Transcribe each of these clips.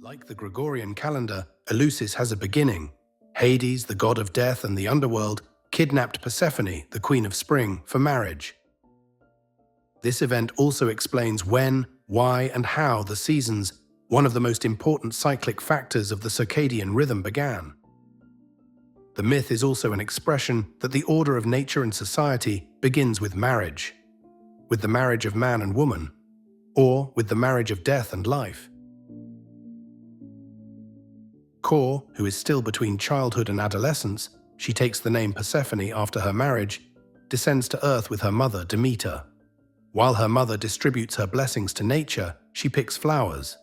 Like the Gregorian calendar, Eleusis has a beginning. Hades, the god of death and the underworld, kidnapped Persephone, the queen of spring, for marriage. This event also explains when, why, and how the seasons, one of the most important cyclic factors of the circadian rhythm, began. The myth is also an expression that the order of nature and society begins with marriage, with the marriage of man and woman, or with the marriage of death and life. Kore, who is still between childhood and adolescence, she takes the name Persephone after her marriage, descends to earth with her mother Demeter. While her mother distributes her blessings to nature, she picks flowers.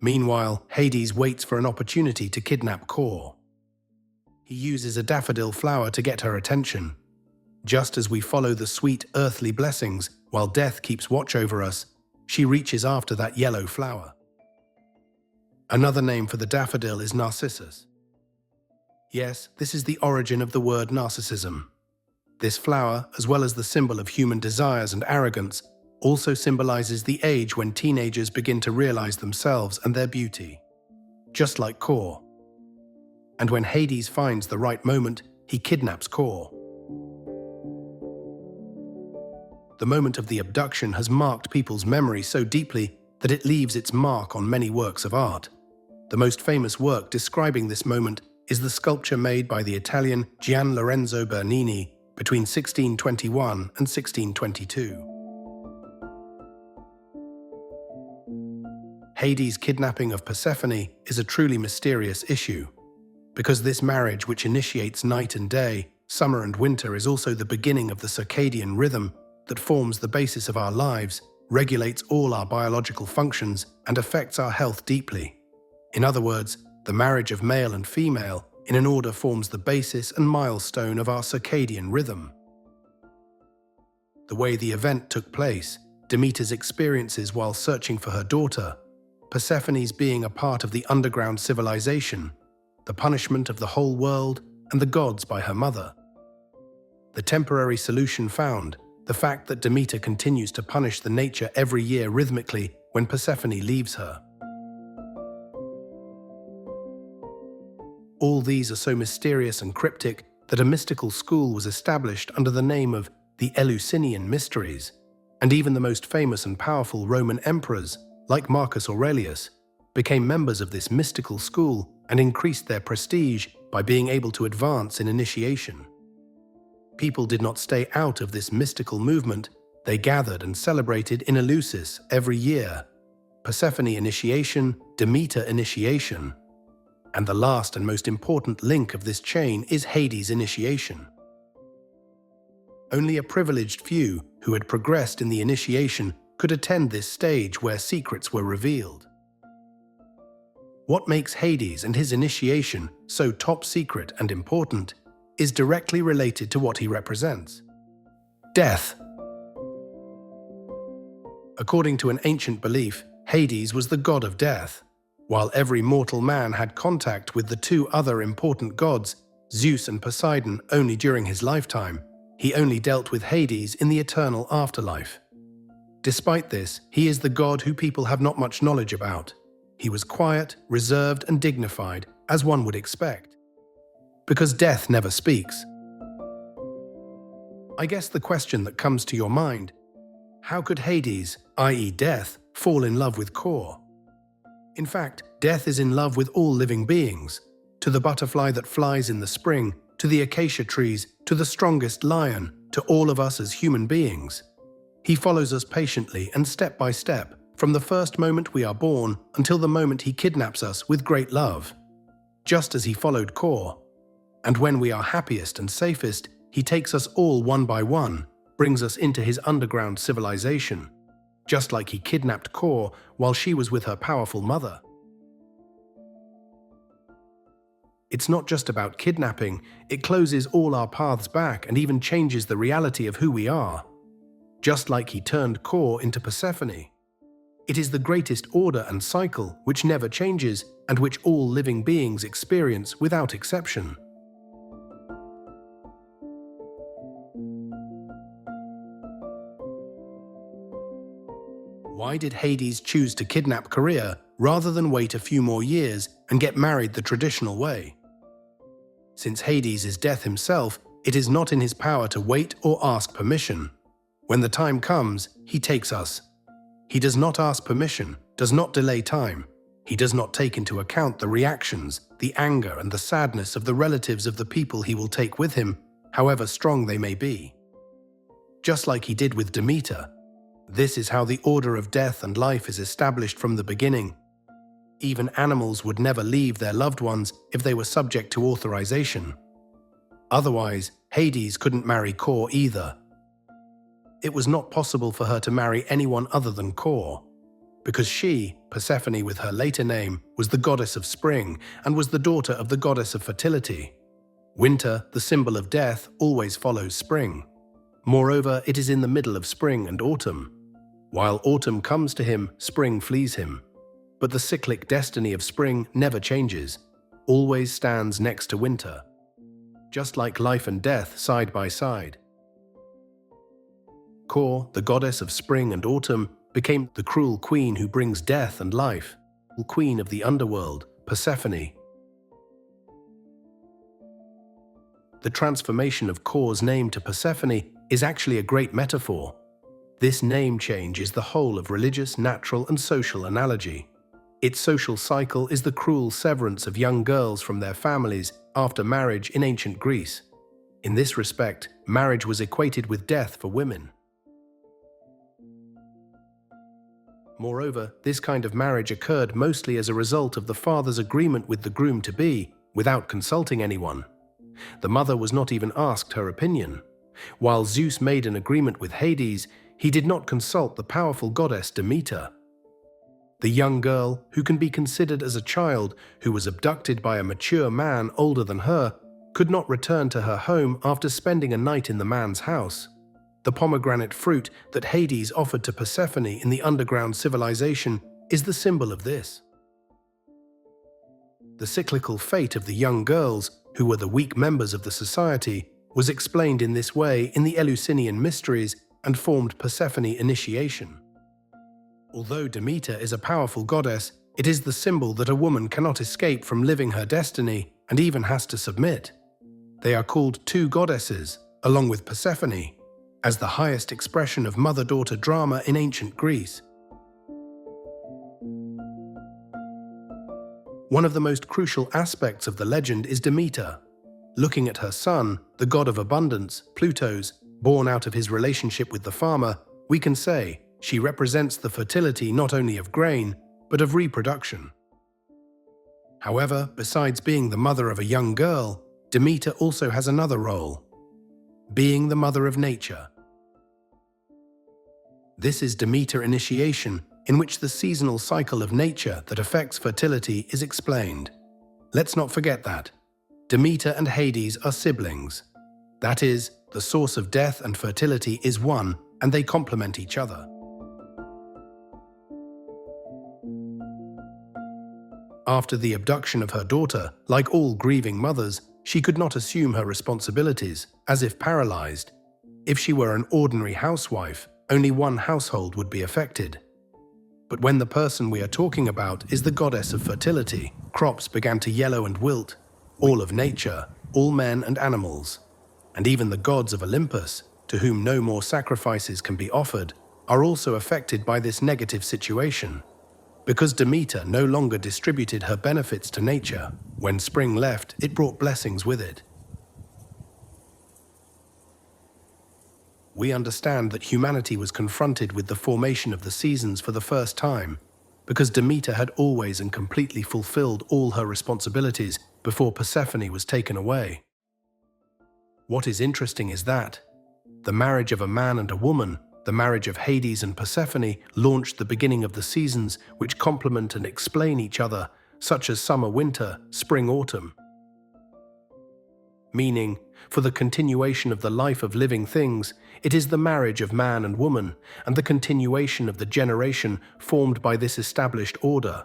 Meanwhile, Hades waits for an opportunity to kidnap Kore. He uses a daffodil flower to get her attention. Just as we follow the sweet earthly blessings while death keeps watch over us, she reaches after that yellow flower. Another name for the daffodil is Narcissus. Yes, this is the origin of the word narcissism. This flower, as well as the symbol of human desires and arrogance, also symbolizes the age when teenagers begin to realize themselves and their beauty. Just like Kore. And when Hades finds the right moment, he kidnaps Kore. The moment of the abduction has marked people's memory so deeply that it leaves its mark on many works of art. The most famous work describing this moment is the sculpture made by the Italian Gian Lorenzo Bernini between 1621 and 1622. Hades' kidnapping of Persephone is a truly mysterious issue, because this marriage, which initiates night and day, summer and winter, is also the beginning of the circadian rhythm that forms the basis of our lives, regulates all our biological functions, and affects our health deeply. In other words, the marriage of male and female in an order forms the basis and milestone of our circadian rhythm. The way the event took place, Demeter's experiences while searching for her daughter, Persephone's being a part of the underground civilization, the punishment of the whole world and the gods by her mother. The temporary solution found, the fact that Demeter continues to punish the nature every year rhythmically when Persephone leaves her. All these are so mysterious and cryptic that a mystical school was established under the name of the Eleusinian Mysteries, and even the most famous and powerful Roman emperors, like Marcus Aurelius, became members of this mystical school and increased their prestige by being able to advance in initiation. People did not stay out of this mystical movement, they gathered and celebrated in Eleusis every year. Persephone initiation, Demeter initiation, and the last and most important link of this chain is Hades initiation. Only a privileged few who had progressed in the initiation could attend this stage where secrets were revealed. What makes Hades and his initiation so top secret and important is directly related to what he represents: death. According to an ancient belief, Hades was the god of death. While every mortal man had contact with the two other important gods, Zeus and Poseidon, only during his lifetime, he only dealt with Hades in the eternal afterlife. Despite this, he is the god who people have not much knowledge about. He was quiet, reserved, and dignified, as one would expect. Because death never speaks. I guess the question that comes to your mind: how could Hades, i.e. death, fall in love with Kore? In fact, death is in love with all living beings, to the butterfly that flies in the spring, to the acacia trees, to the strongest lion, to all of us as human beings. He follows us patiently and step by step, from the first moment we are born until the moment he kidnaps us with great love. Just as he followed Kore. And when we are happiest and safest, he takes us all one by one, brings us into his underground civilization. Just like he kidnapped Kore while she was with her powerful mother. It's not just about kidnapping, it closes all our paths back and even changes the reality of who we are. Just like he turned Kore into Persephone. It is the greatest order and cycle which never changes and which all living beings experience without exception. Why did Hades choose to kidnap Kore rather than wait a few more years and get married the traditional way. Since Hades is death himself, it is not in his power to wait or ask permission. When the time comes, he takes us. He does not ask permission, does not delay time. He does not take into account the reactions, the anger and the sadness of the relatives of the people he will take with him, however strong they may be. Just like he did with Demeter, this is how the order of death and life is established from the beginning. Even animals would never leave their loved ones if they were subject to authorization. Otherwise, Hades couldn't marry Kor either. It was not possible for her to marry anyone other than Kor, because she, Persephone with her later name, was the goddess of spring and was the daughter of the goddess of fertility. Winter, the symbol of death, always follows spring. Moreover, it is in the middle of spring and autumn. While autumn comes to him, spring flees him. But the cyclic destiny of spring never changes, always stands next to winter, just like life and death side by side. Kor, the goddess of spring and autumn, became the cruel queen who brings death and life, the queen of the underworld, Persephone. The transformation of Kor's name to Persephone is actually a great metaphor. This name change is the whole of religious, natural, and social analogy. Its social cycle is the cruel severance of young girls from their families after marriage in ancient Greece. In this respect, marriage was equated with death for women. Moreover, this kind of marriage occurred mostly as a result of the father's agreement with the groom-to-be, without consulting anyone. The mother was not even asked her opinion. While Zeus made an agreement with Hades, he did not consult the powerful goddess Demeter. The young girl, who can be considered as a child who was abducted by a mature man older than her, could not return to her home after spending a night in the man's house. The pomegranate fruit that Hades offered to Persephone in the underground civilization is the symbol of this. The cyclical fate of the young girls, who were the weak members of the society, was explained in this way in the Eleusinian mysteries and formed Persephone initiation. Although Demeter is a powerful goddess, it is the symbol that a woman cannot escape from living her destiny and even has to submit. They are called two goddesses, along with Persephone, as the highest expression of mother-daughter drama in ancient Greece. One of the most crucial aspects of the legend is Demeter. Looking at her son, the god of abundance, Plutos, born out of his relationship with the farmer, we can say she represents the fertility not only of grain, but of reproduction. However, besides being the mother of a young girl, Demeter also has another role: being the mother of nature. This is Demeter initiation, in which the seasonal cycle of nature that affects fertility is explained. Let's not forget that. Demeter and Hades are siblings. That is, the source of death and fertility is one, and they complement each other. After the abduction of her daughter, like all grieving mothers, she could not assume her responsibilities, as if paralyzed. If she were an ordinary housewife, only one household would be affected. But when the person we are talking about is the goddess of fertility, crops began to yellow and wilt. All of nature, all men and animals, and even the gods of Olympus, to whom no more sacrifices can be offered, are also affected by this negative situation. Because Demeter no longer distributed her benefits to nature, when spring left, it brought blessings with it. We understand that humanity was confronted with the formation of the seasons for the first time, because Demeter had always and completely fulfilled all her responsibilities before Persephone was taken away. What is interesting is that the marriage of a man and a woman, the marriage of Hades and Persephone, launched the beginning of the seasons which complement and explain each other, such as summer-winter, spring-autumn. Meaning, for the continuation of the life of living things, it is the marriage of man and woman and the continuation of the generation formed by this established order,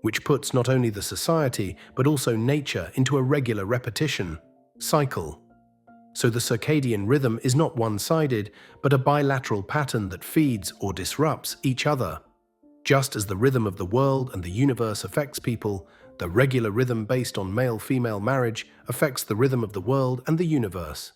which puts not only the society but also nature into a regular repetition, cycle. So the circadian rhythm is not one-sided, but a bilateral pattern that feeds or disrupts each other. Just as the rhythm of the world and the universe affects people, the regular rhythm based on male-female marriage affects the rhythm of the world and the universe.